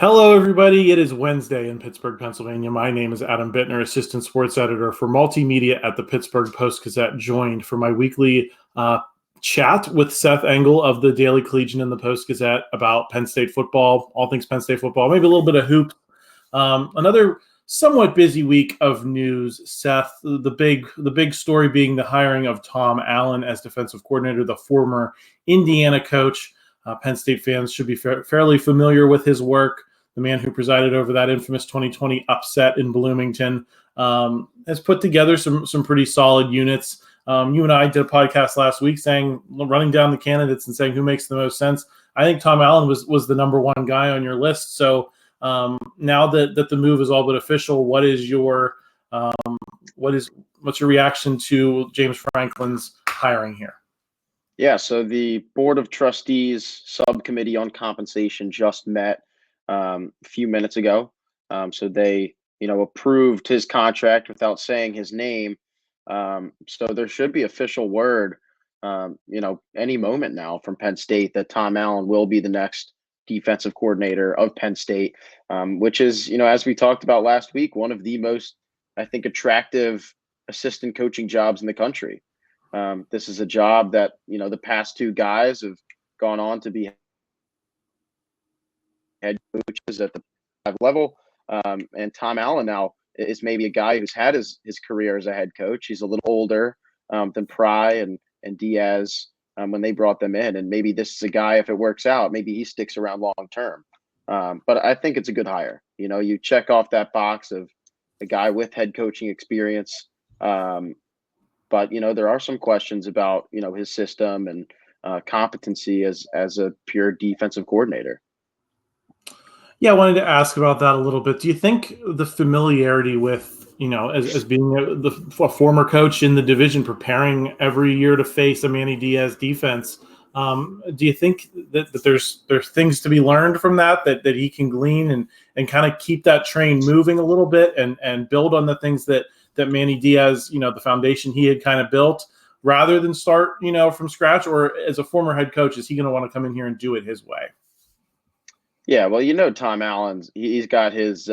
Hello, everybody. It is Wednesday in Pittsburgh, Pennsylvania. My name is Adam Bittner, Assistant Sports Editor for Multimedia at the Pittsburgh Post-Gazette, joined for my weekly chat with Seth Engle of the Daily Collegian and the Post-Gazette about Penn State football, all things Penn State football, maybe a little bit of hoop. Another somewhat busy week of news, Seth. The big story being the hiring of Tom Allen as defensive coordinator, the former Indiana coach. Penn State fans should be fairly familiar with his work. The man who presided over that infamous 2020 upset in Bloomington has put together some pretty solid units. You and I did a podcast last week running down the candidates and saying who makes the most sense. I think Tom Allen was the number one guy on your list. So now that the move is all but official, what's your reaction to James Franklin's hiring here? Yeah, so the Board of Trustees Subcommittee on Compensation just met a few minutes ago. So they, approved his contract without saying his name. So there should be official word, any moment now from Penn State that Tom Allen will be the next defensive coordinator of Penn State, which is, as we talked about last week, one of the most, I think, attractive assistant coaching jobs in the country. This is a job that, the past two guys have gone on to be head coaches at the level. And Tom Allen now is maybe a guy who's had his career as a head coach. He's a little older than Pry and Diaz when they brought them in. And maybe this is a guy, if it works out, maybe he sticks around long term. But I think it's a good hire. You check off that box of a guy with head coaching experience. But, there are some questions about, his system and competency as a pure defensive coordinator. Yeah, I wanted to ask about that a little bit. Do you think the familiarity with, as being a former coach in the division, preparing every year to face a Manny Diaz defense, do you think that there's things to be learned from that he can glean and kind of keep that train moving a little bit and build on the things that Manny Diaz, the foundation he had kind of built, rather than start, from scratch? Or as a former head coach, is he going to want to come in here and do it his way? Yeah, well, Tom Allen's he's got his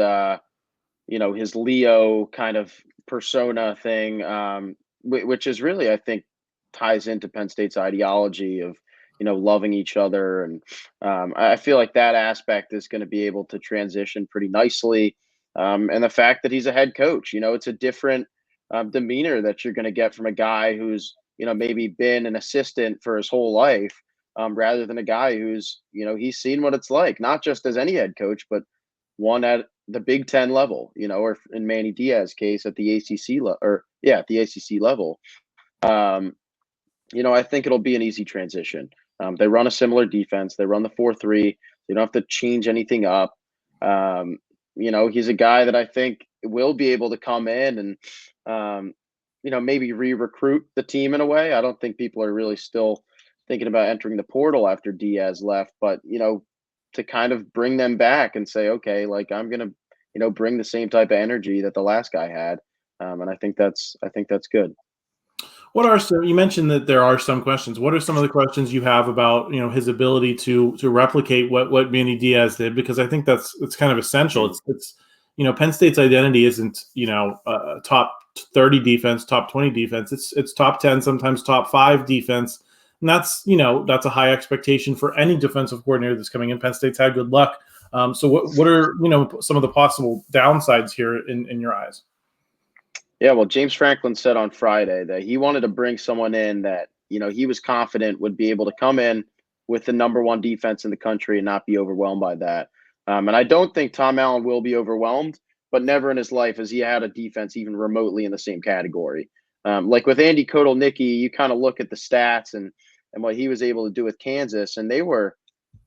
his Leo kind of persona thing, which is really, I think, ties into Penn State's ideology of loving each other, and I feel like that aspect is going to be able to transition pretty nicely. And the fact that he's a head coach, it's a different demeanor that you're going to get from a guy who's maybe been an assistant for his whole life. Rather than a guy who's, he's seen what it's like, not just as any head coach, but one at the Big Ten level, or in Manny Diaz's case at the ACC at the ACC level. I think it'll be an easy transition. They run a similar defense. They run the 4-3. They don't have to change anything up. He's a guy that I think will be able to come in and, maybe re-recruit the team in a way. I don't think people are really still thinking about entering the portal after Diaz left, but to kind of bring them back and say, okay, like I'm gonna, bring the same type of energy that the last guy had, and I think that's good. You mentioned that there are some questions. What are some of the questions you have about his ability to replicate what Manny Diaz did? Because I think it's kind of essential. It's Penn State's identity isn't top 30 defense, top 20 defense. It's top 10, sometimes top 5 defense. And that's a high expectation for any defensive coordinator that's coming in. Penn State's had good luck. So what are some of the possible downsides here in your eyes? Yeah, well, James Franklin said on Friday that he wanted to bring someone in that he was confident would be able to come in with the number one defense in the country and not be overwhelmed by that. And I don't think Tom Allen will be overwhelmed, but never in his life has he had a defense even remotely in the same category. Like with Andy Kotelnicki, you kind of look at the stats and what he was able to do with Kansas, and they were,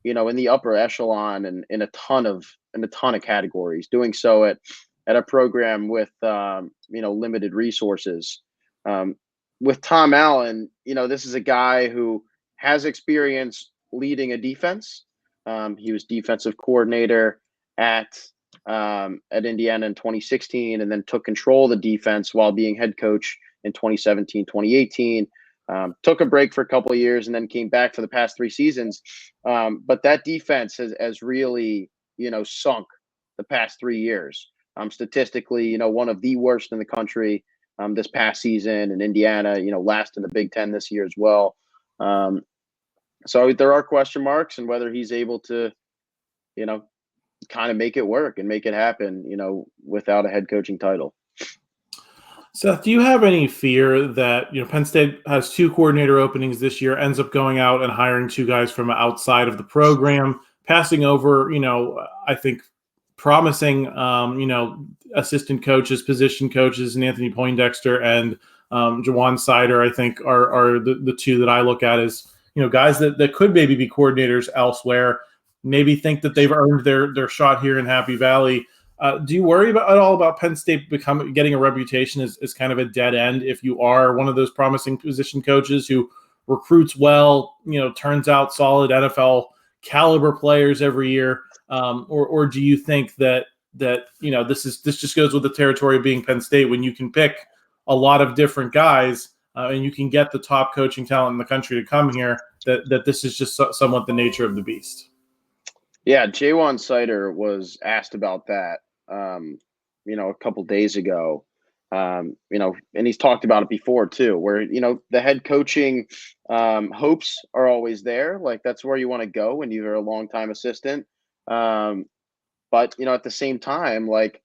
in the upper echelon and in a ton of categories, doing so at a program with limited resources. With Tom Allen, this is a guy who has experience leading a defense. He was defensive coordinator at Indiana in 2016, and then took control of the defense while being head coach in 2017, 2018. Took a break for a couple of years and then came back for the past 3 seasons. But that defense has really, sunk the past 3 years. Statistically, one of the worst in the country this past season, and Indiana, last in the Big Ten this year as well. So there are question marks and whether he's able to, kind of make it work and make it happen, without a head coaching title. Seth, do you have any fear that, Penn State has 2 coordinator openings this year, ends up going out and hiring 2 guys from outside of the program, passing over, I think promising, assistant coaches, position coaches, and Anthony Poindexter and Jawan Sider, I think are the 2 that I look at as, guys that could maybe be coordinators elsewhere, maybe think that they've earned their shot here in Happy Valley. Do you worry at all about Penn State getting a reputation as kind of a dead end if you are one of those promising position coaches who recruits well, turns out solid NFL caliber players every year, or do you think that this just goes with the territory of being Penn State when you can pick a lot of different guys and you can get the top coaching talent in the country to come here, that this is just somewhat the nature of the beast? Yeah, Jawan Sider was asked about that, a couple days ago, and he's talked about it before too, where, the head coaching hopes are always there. Like, that's where you want to go when you're a longtime assistant. But, at the same time, like,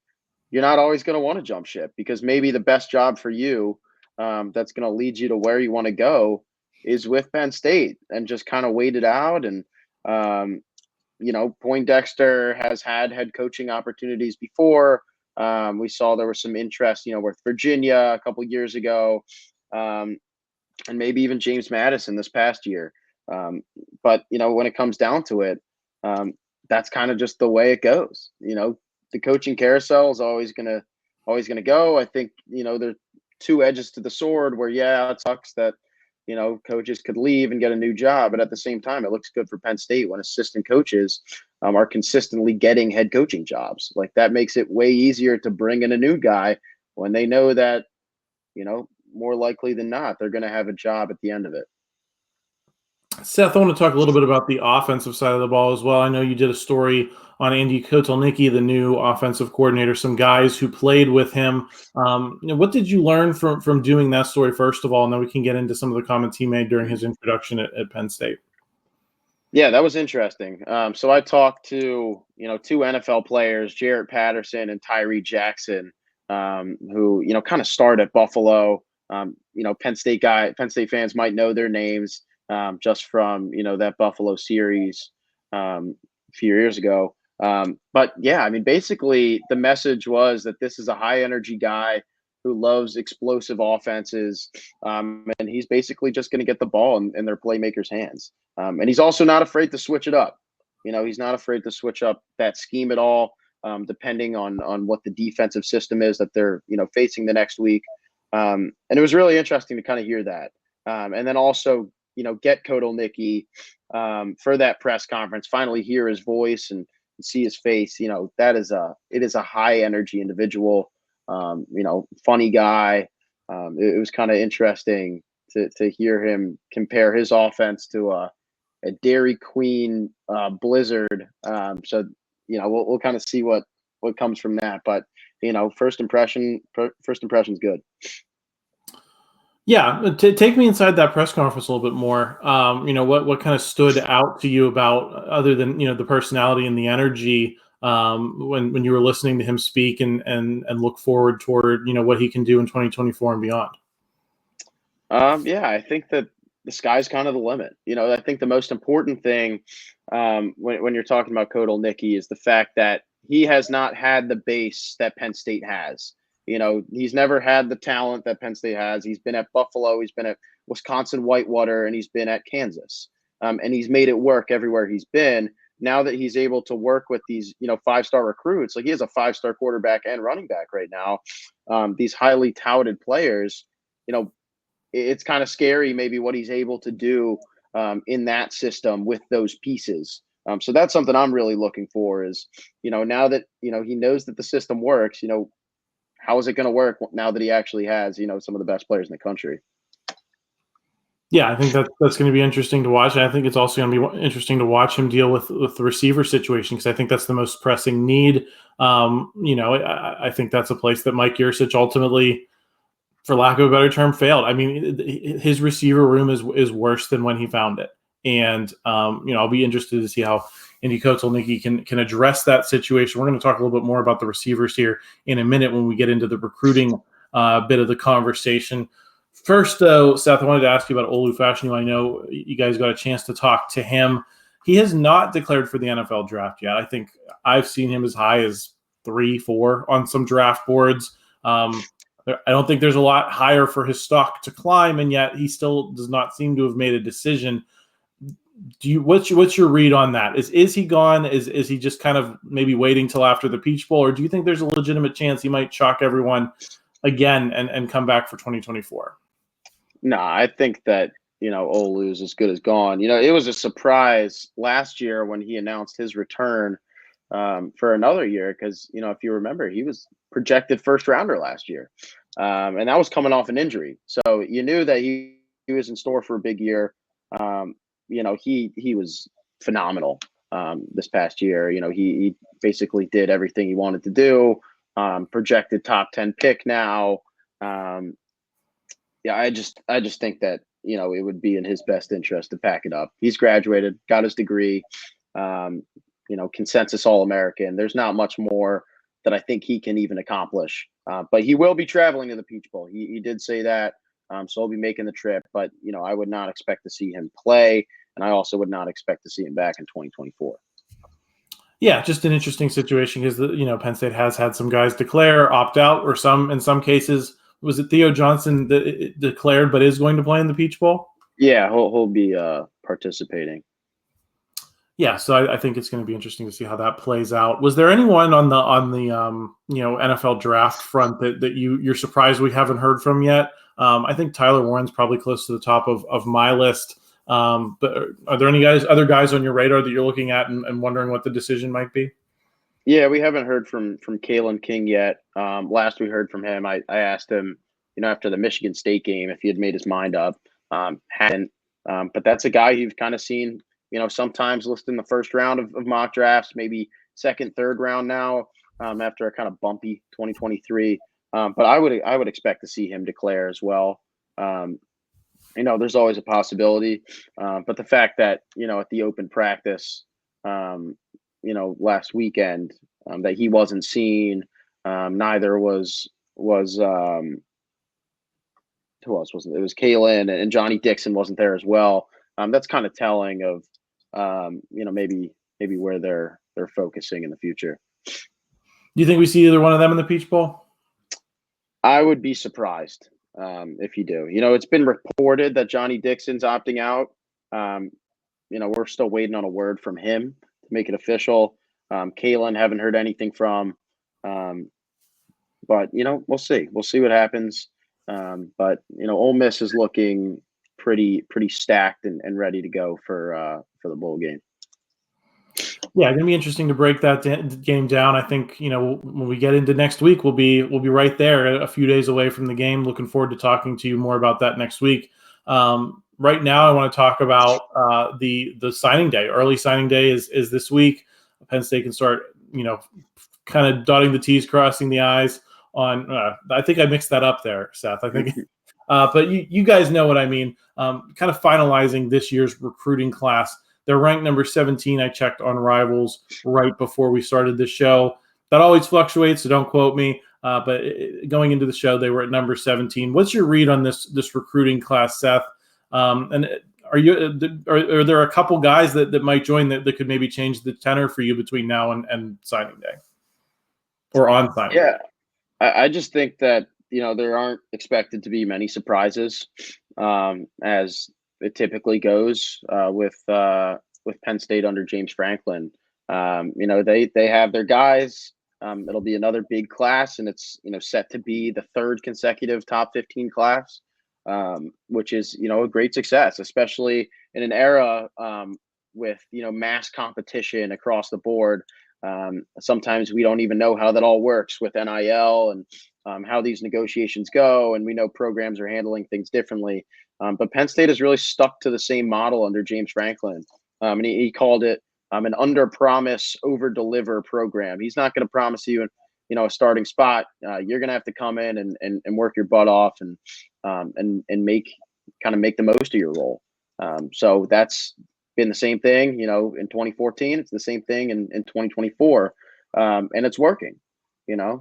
you're not always going to want to jump ship, because maybe the best job for you that's going to lead you to where you want to go is with Penn State, and just kind of wait it out. And, Poindexter has had head coaching opportunities before. We saw there was some interest, with Virginia a couple years ago, and maybe even James Madison this past year. But, when it comes down to it, that's kind of just the way it goes. The coaching carousel is always gonna go. I think, there's 2 edges to the sword where, yeah, it sucks that, coaches could leave and get a new job. But at the same time, it looks good for Penn State when assistant coaches are consistently getting head coaching jobs. Like, that makes it way easier to bring in a new guy when they know that, more likely than not, they're going to have a job at the end of it. Seth, I want to talk a little bit about the offensive side of the ball as well. I know you did a story on Andy Kotelnicki, the new offensive coordinator, some guys who played with him. What did you learn from doing that story, first of all, and then we can get into some of the comments he made during his introduction at Penn State? Yeah, that was interesting. So I talked to, 2 NFL players, Jarrett Patterson and Tyree Jackson, who, kind of started at Buffalo. Penn State fans might know their names just from, that Buffalo series a few years ago. But yeah, I mean, basically the message was that this is a high energy guy who loves explosive offenses. And he's basically just going to get the ball in their playmakers' hands. And he's also not afraid to switch it up. He's not afraid to switch up that scheme at all, depending on what the defensive system is that they're, facing the next week. And it was really interesting to kind of hear that. And then also, get Kotelnicki for that press conference, finally hear his voice and see his face. It is a high energy individual, funny guy. It was kind of interesting to hear him compare his offense to a Dairy Queen blizzard. So, we'll kind of see what comes from that. But, first impression's good. Yeah, take me inside that press conference a little bit more. What kind of stood out to you about, other than the personality and the energy, when you were listening to him speak and look forward toward what he can do in 2024 and beyond? Yeah, I think that the sky's kind of the limit. I think the most important thing when you're talking about Kotelnicki is the fact that he has not had the base that Penn State has. He's never had the talent that Penn State has. He's been at Buffalo, he's been at Wisconsin Whitewater, and he's been at Kansas. And he's made it work everywhere he's been. Now that he's able to work with these, 5-star recruits, like he has a 5-star quarterback and running back right now, these highly touted players, it's kind of scary maybe what he's able to do in that system with those pieces. So that's something I'm really looking for is, now that, he knows that the system works, how is it going to work now that he actually has, some of the best players in the country? Yeah, I think that's going to be interesting to watch. And I think it's also going to be interesting to watch him deal with the receiver situation, because I think that's the most pressing need. I think that's a place that Mike Yurcich ultimately, for lack of a better term, failed. I mean, his receiver room is worse than when he found it, and I'll be interested to see how Andy Kotelnicki can address that situation. We're going to talk a little bit more about the receivers here in a minute when we get into the recruiting bit of the conversation. First, though, Seth, I wanted to ask you about Olu Fashanu. I know you guys got a chance to talk to him. He has not declared for the NFL draft yet. I think I've seen him as high as 3, 4 on some draft boards. I don't think there's a lot higher for his stock to climb, and yet he still does not seem to have made a decision. What's your read on that? Is he gone? Is he just kind of maybe waiting till after the Peach Bowl, or do you think there's a legitimate chance he might shock everyone again and come back for 2024? No, I think that, Olu is as good as gone. It was a surprise last year when he announced his return for another year because, if you remember, he was projected first rounder last year. And that was coming off an injury. So you knew that he was in store for a big year. He was phenomenal this past year. He basically did everything he wanted to do. Projected top 10 pick now. I just think that it would be in his best interest to pack it up. He's graduated, got his degree, consensus All-American. There's not much more that I think he can even accomplish. But he will be traveling to the Peach Bowl. He did say that. So he'll be making the trip. But, I would not expect to see him play. And I also would not expect to see him back in 2024. Yeah, just an interesting situation because, Penn State has had some guys declare, opt out, or in some cases, was it Theo Johnson that declared but is going to play in the Peach Bowl? Yeah, he'll be participating. Yeah, so I think it's going to be interesting to see how that plays out. Was there anyone on the NFL draft front that you're surprised we haven't heard from yet? I think Tyler Warren's probably close to the top of my list. But are there any other guys on your radar that you're looking at and wondering what the decision might be? Yeah, we haven't heard from Kalen King yet. Last we heard from him, I asked him, after the Michigan State game, if he had made his mind up. Hadn't. But that's a guy you've kind of seen, sometimes listed in the first round of mock drafts, maybe second, third round now, after a kind of bumpy 2023. But I would expect to see him declare as well. There's always a possibility. But the fact that, at the open practice, last weekend, that he wasn't seen, neither was who else wasn't? It was Kalen, and Johnny Dixon wasn't there as well. That's kind of telling of maybe where they're focusing in the future. Do you think we see either one of them in the Peach Bowl? I would be surprised if you do. It's been reported that Johnny Dixon's opting out. We're still waiting on a word from him to make it official. Kalen, haven't heard anything from. But we'll see. We'll see what happens. But Ole Miss is looking pretty stacked and ready to go for the bowl game. Yeah, going to be interesting to break that game down. I think when we get into next week, we'll be right there, a few days away from the game. Looking forward to talking to you more about that next week. Right now, I want to talk about the signing day. Early signing day is this week. Penn State can start kind of dotting the T's, crossing the I's on. I think I mixed that up there, Seth. I think. But you guys know what I mean. Kind of finalizing this year's recruiting class. They're ranked number 17. I checked on Rivals right before we started the show. That always fluctuates, so don't quote me. But going into the show, they were at number 17. What's your read on this recruiting class, Seth? And are there a couple guys that might join that could maybe change the tenor for you between now and signing day, or on signing day? I just think that there aren't expected to be many surprises, as it typically goes with Penn State under James Franklin. They have their guys. It'll be another big class, and it's set to be the third consecutive top 15 class, which is a great success, especially in an era with mass competition across the board. Sometimes we don't even know how that all works with NIL and how these negotiations go, and we know programs are handling things differently. But Penn State has really stuck to the same model under James Franklin. And he called it an under-promise, over-deliver program. He's not going to promise you, a starting spot. You're going to have to come in and work your butt off and make the most of your role. So that's been the same thing, in 2014. It's the same thing in 2024, and it's working.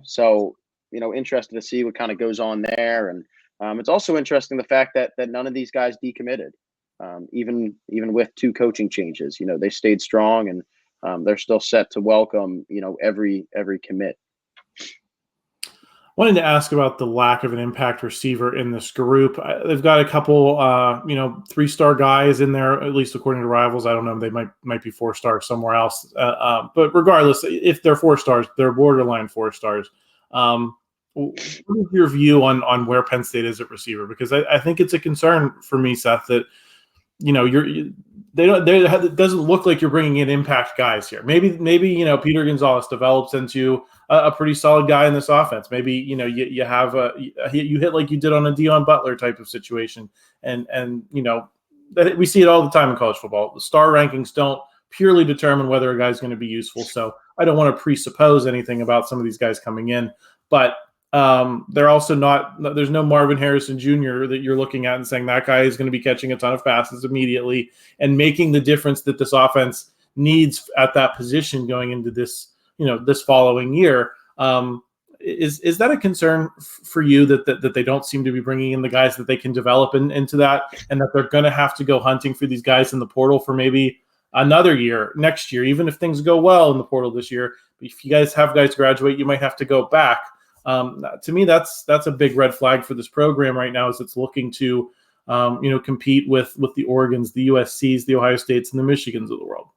So interested to see what kind of goes on there, and it's also interesting the fact that none of these guys decommitted, even with 2 coaching changes. They stayed strong, and they're still set to welcome every commit. Wanted to ask about the lack of an impact receiver in this group. They've got a couple, 3-star guys in there, at least according to Rivals. I don't know; they might be 4-stars somewhere else. But regardless, if they're 4 stars, they're borderline 4 stars. What is your view on where Penn State is at receiver? Because I think it's a concern for me, Seth, that it doesn't look like you're bringing in impact guys here. Maybe Peter Gonzalez develops into a pretty solid guy in this offense. Maybe you have you hit like you did on a Deion Butler type of situation, and that we see it all the time in college football. The star rankings don't purely determine whether a guy's going to be useful. So I don't want to presuppose anything about some of these guys coming in, but they're also not. There's no Marvin Harrison Jr. that you're looking at and saying that guy is going to be catching a ton of passes immediately and making the difference that this offense needs at that position going into this this following year. Is that a concern for you that they don't seem to be bringing in the guys that they can develop into that, and that they're going to have to go hunting for these guys in the portal for maybe another year, next year, even if things go well in the portal this year? If you guys have guys graduate, you might have to go back. To me, that's a big red flag for this program right now, as it's looking to compete with the Oregons, the USCs, the Ohio States, and the Michigans of the world.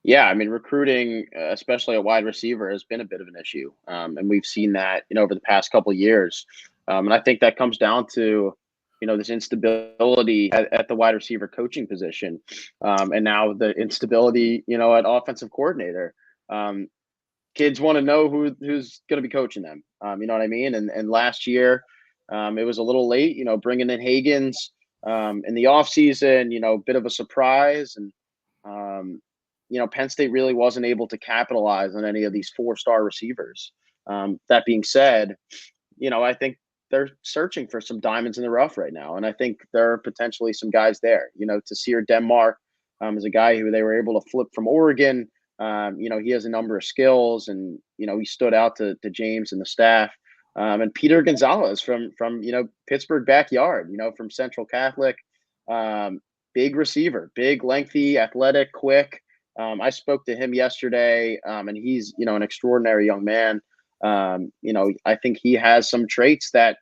Yeah, I mean, recruiting, especially a wide receiver, has been a bit of an issue, and we've seen that over the past couple of years. And I think that comes down to this instability at the wide receiver coaching position, and now the instability at offensive coordinator. Kids want to know who's going to be coaching them. You know what I mean? And last year, it was a little late. Bringing in Higgins in the offseason, bit of a surprise, and Penn State really wasn't able to capitalize on any of these 4-star receivers. That being said, I think they're searching for some diamonds in the rough right now, and I think there are potentially some guys there. Tasir Denmark is a guy who they were able to flip from Oregon. He has a number of skills, and he stood out to James and the staff. And Peter Gonzalez from Pittsburgh backyard, from Central Catholic, big receiver, big, lengthy, athletic, quick. I spoke to him yesterday, and he's an extraordinary young man. I think he has some traits that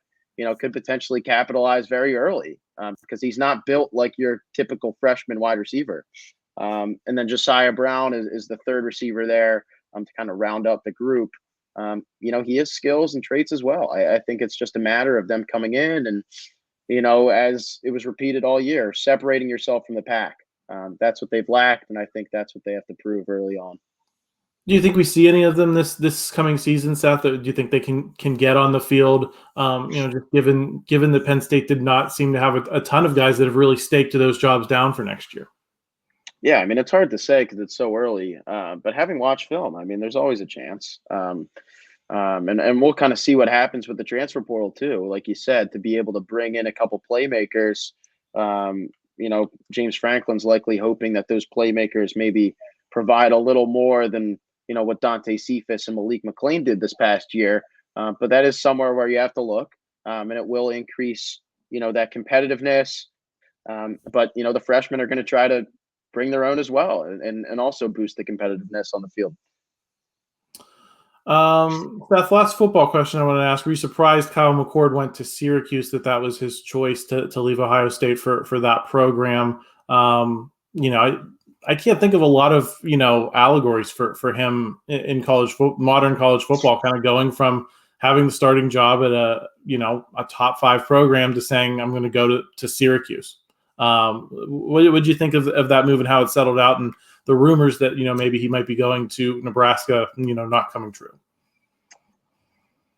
could potentially capitalize very early, because he's not built like your typical freshman wide receiver. And then Josiah Brown is the 3rd receiver there, to kind of round up the group. He has skills and traits as well. I think it's just a matter of them coming in and, as it was repeated all year, separating yourself from the pack. That's what they've lacked, and I think that's what they have to prove early on. Do you think we see any of them this coming season, Seth? Or do you think they can get on the field? Just given that Penn State did not seem to have a ton of guys that have really staked to those jobs down for next year. Yeah, I mean, it's hard to say because it's so early. But having watched film, I mean, there's always a chance. And we'll kind of see what happens with the transfer portal too. Like you said, to be able to bring in a couple playmakers. James Franklin's likely hoping that those playmakers maybe provide a little more than what Dante Cephas and Malik McClain did this past year. But that is somewhere where you have to look, and it will increase that competitiveness. But the freshmen are going to try to bring their own as well, and also boost the competitiveness on the field. Seth, last football question I want to ask: were you surprised Kyle McCord went to Syracuse? That was his choice to leave Ohio State for that program. I can't think of a lot of allegories for him in modern college football, kind of going from having the starting job at a top 5 program to saying I'm going to go to Syracuse. What would you think of that move and how it settled out, and the rumors that maybe he might be going to Nebraska, not coming true?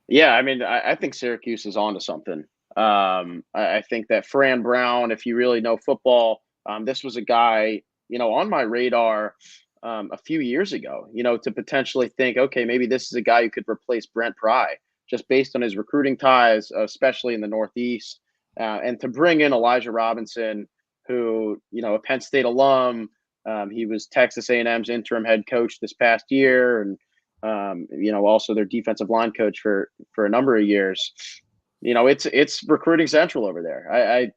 Yeah, I mean, I think Syracuse is onto something. I think that Fran Brown, if you really know football, this was a guy, on my radar a few years ago, to potentially think, okay, maybe this is a guy who could replace Brent Pry just based on his recruiting ties, especially in the Northeast. And to bring in Elijah Robinson, who, a Penn State alum, he was Texas A&M's interim head coach this past year, and also their defensive line coach for a number of years. It's recruiting central over there. I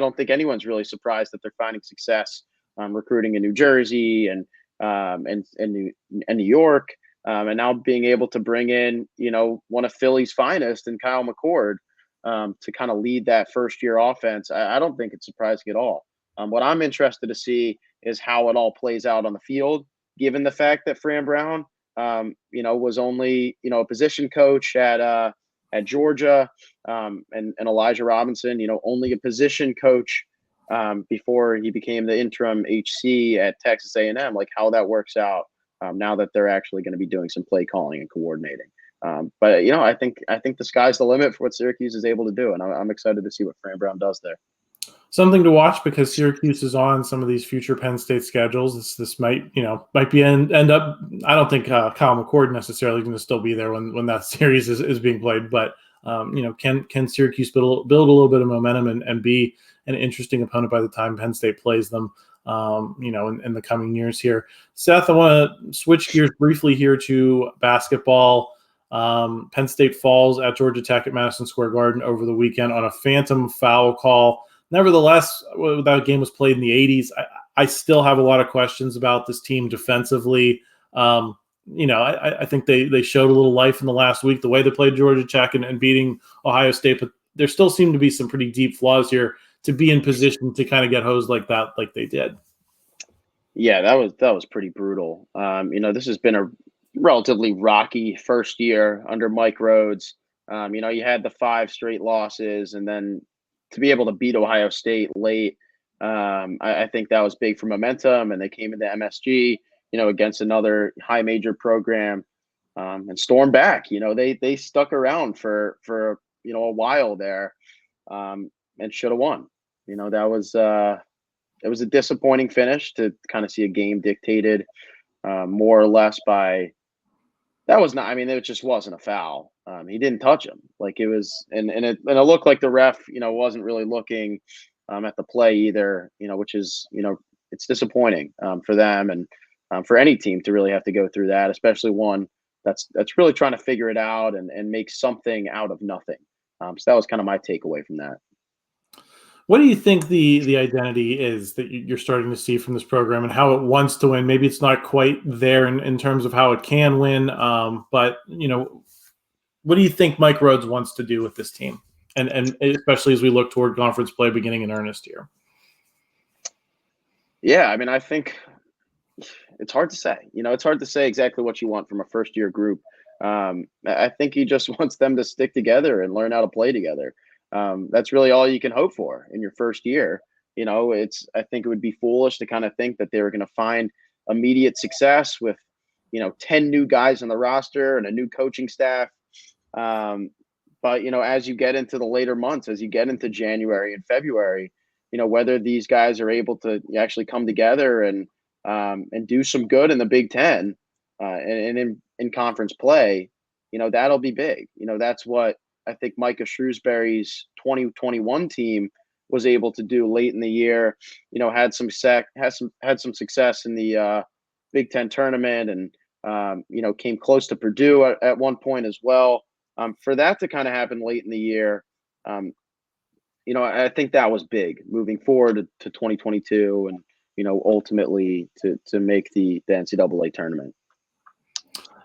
don't think anyone's really surprised that they're finding success recruiting in New Jersey and New York, and now being able to bring in one of Philly's finest and Kyle McCord to kind of lead that first year offense. I don't think it's surprising at all. What I'm interested to see is how it all plays out on the field, given the fact that Fran Brown was only a position coach at Georgia, and Elijah Robinson, only a position coach before he became the interim HC at Texas A&M. Like how that works out now that they're actually going to be doing some play calling and coordinating. But I think the sky's the limit for what Syracuse is able to do, and I'm excited to see what Fran Brown does there. Something to watch because Syracuse is on some of these future Penn State schedules. This might be end up. I don't think Kyle McCord necessarily going to still be there when that series is being played. But can Syracuse build a little bit of momentum and be an interesting opponent by the time Penn State plays them? In the coming years here. Seth, I want to switch gears briefly here to basketball. Penn State falls at Georgia Tech at Madison Square Garden over the weekend on a phantom foul call. Nevertheless, that game was played in the 80s. I still have a lot of questions about this team defensively. I think they showed a little life in the last week, the way they played Georgia Tech and beating Ohio State, but there still seem to be some pretty deep flaws here to be in position to kind of get hosed like that, like they did. Yeah, that was pretty brutal. This has been a relatively rocky first year under Mike Rhodes. You had the 5 straight losses, and then to be able to beat Ohio State late, I think that was big for momentum, and they came into MSG, against another high major program, and stormed back. They stuck around for a while there, and should have won. It was a disappointing finish to kind of see a game dictated more or less by. That was not. I mean, it just wasn't a foul. He didn't touch him. Like it was, and it looked like the ref, wasn't really looking at the play either. Which is, it's disappointing for them and for any team to really have to go through that, especially one that's really trying to figure it out and make something out of nothing. So that was kind of my takeaway from that. What do you think the identity is that you're starting to see from this program and how it wants to win? Maybe it's not quite there in terms of how it can win, but what do you think Mike Rhodes wants to do with this team, and especially as we look toward conference play beginning in earnest here? Yeah, I mean, I think it's hard to say. It's hard to say exactly what you want from a first-year group. I think he just wants them to stick together and learn how to play together. That's really all you can hope for in your first year. I think it would be foolish to kind of think that they were going to find immediate success with, 10 new guys on the roster and a new coaching staff. But, as you get into the later months, as you get into January and February, whether these guys are able to actually come together and do some good in the Big Ten and in conference play, that'll be big. That's what I think Micah Shrewsbury's 2021 team was able to do late in the year. Had some success in the Big Ten tournament, and came close to Purdue at one point as well. For that to kind of happen late in the year, I think that was big moving forward to 2022, and ultimately to make the NCAA tournament.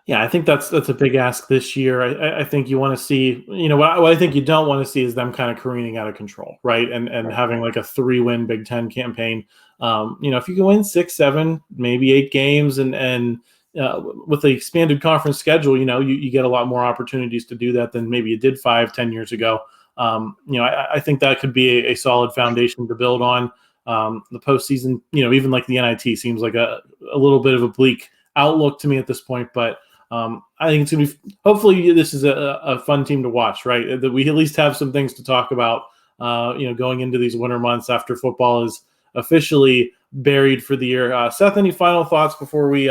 Yeah, I think that's a big ask this year. I think you want to see, what I think you don't want to see is them kind of careening out of control, right? And right. Having like a 3-win Big Ten campaign. If you can win 6, 7, maybe 8 games, and with the expanded conference schedule, you get a lot more opportunities to do that than maybe you did 5-10 years ago. I think that could be a solid foundation to build on. The postseason, even like the NIT seems like a little bit of a bleak outlook to me at this point, but I think it's going to be, hopefully this is a fun team to watch, right? That we at least have some things to talk about, going into these winter months after football is officially buried for the year. Seth, any final thoughts before we,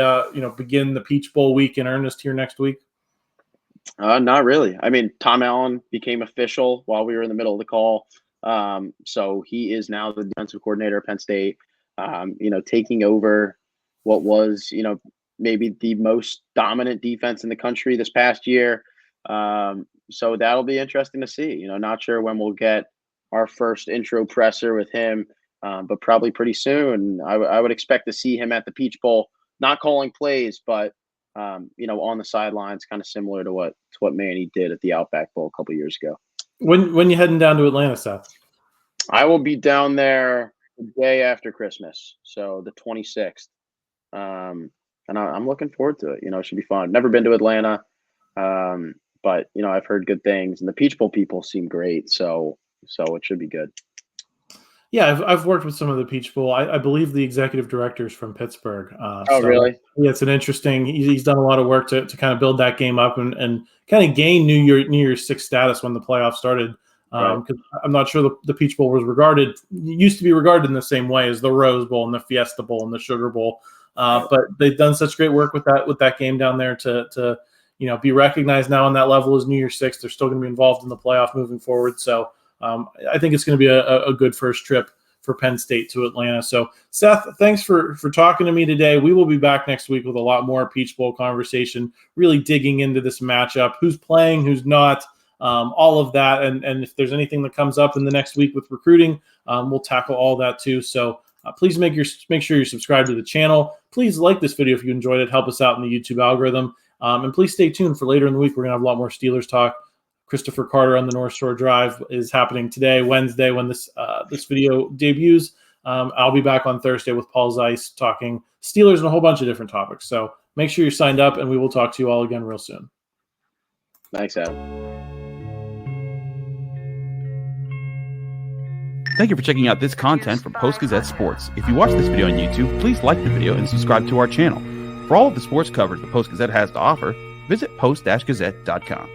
begin the Peach Bowl week in earnest here next week? Not really. I mean, Tom Allen became official while we were in the middle of the call. So he is now the defensive coordinator at Penn State, taking over what was, maybe the most dominant defense in the country this past year. So that'll be interesting to see. Not sure when we'll get our first intro presser with him, but probably pretty soon. I would expect to see him at the Peach Bowl, not calling plays, but on the sidelines, kind of similar to what Manny did at the Outback Bowl a couple years ago. When you heading down to Atlanta, Seth? I will be down there the day after Christmas, so the 26th. And I'm looking forward to it. It should be fun. Never been to Atlanta, but I've heard good things, and the Peach Bowl people seem great, so it should be good. Yeah, I've worked with some of the Peach Bowl. I believe the executive director's from Pittsburgh. Really? Yeah, it's an interesting. He's done a lot of work to kind of build that game up and kind of gain New Year's Six status when the playoffs started. Because I'm not sure the Peach Bowl used to be regarded in the same way as the Rose Bowl and the Fiesta Bowl and the Sugar Bowl. But they've done such great work with that game down there to be recognized now on that level as New Year's Six. They're still going to be involved in the playoff moving forward. So. I think it's going to be a good first trip for Penn State to Atlanta. So, Seth, thanks for talking to me today. We will be back next week with a lot more Peach Bowl conversation, really digging into this matchup, who's playing, who's not, all of that. And if there's anything that comes up in the next week with recruiting, we'll tackle all that too. So please make sure you're subscribed to the channel. Please like this video if you enjoyed it. Help us out in the YouTube algorithm. And please stay tuned for later in the week. We're going to have a lot more Steelers talk. Christopher Carter on the North Shore Drive is happening today, Wednesday, when this video debuts. I'll be back on Thursday with Paul Zeiss talking Steelers and a whole bunch of different topics. So make sure you're signed up, and we will talk to you all again real soon. Thanks, Adam. Thank you for checking out this content from Post-Gazette Sports. If you watch this video on YouTube, please like the video and subscribe to our channel. For all of the sports coverage the Post-Gazette has to offer, visit post-gazette.com.